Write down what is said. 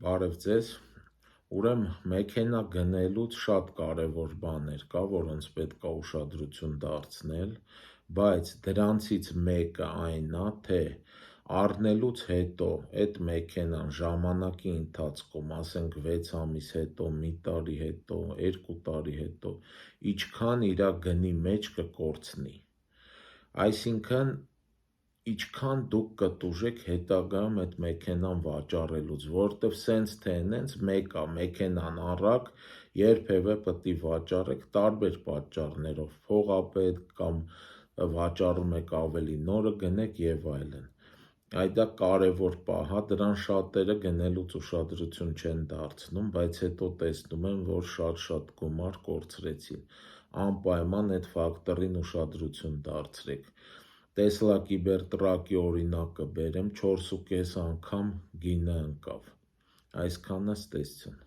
Բարև ձեզ, ուրեմն մեքենա գնելուց շատ կարևոր բաներ կա, որոնց պետք է ուշադրություն դարձնել, բայց դրանցից մեկը այն է, թե առնելուց հետո այդ մեքենան ժամանակի ընթացքում, ասենք 6 ամիս հետո, մի տարի հետո, 2 տարի հետո, ինչքան իր գնի մեջ կկորցնի, այսինքն ինչքան դուք կտուժեք հետագայում այդ մեքենան վաճառելուց, որովհետև սենց թե նենց մեկը մեքենան առաք, երբևէ պետք է վաճառեք տարբեր պատճառներով, փողապետ կամ վաճառում եք ավելի նորը գնեք եւ այլն, այդ կարևոր պահ է, դրան շատերը գնելուց ուշադրություն չեն դարձնում, բայց հետո տեսնում են, որ շատ գումար կորցրեցին, անպայման այդ ֆակտորին ուշադրություն դարձրեք, Տեսլա Cybertruck-ի օրինակը բերեմ, 4,5 անգամ գինը ընկավ, այսքանը ստեսցն։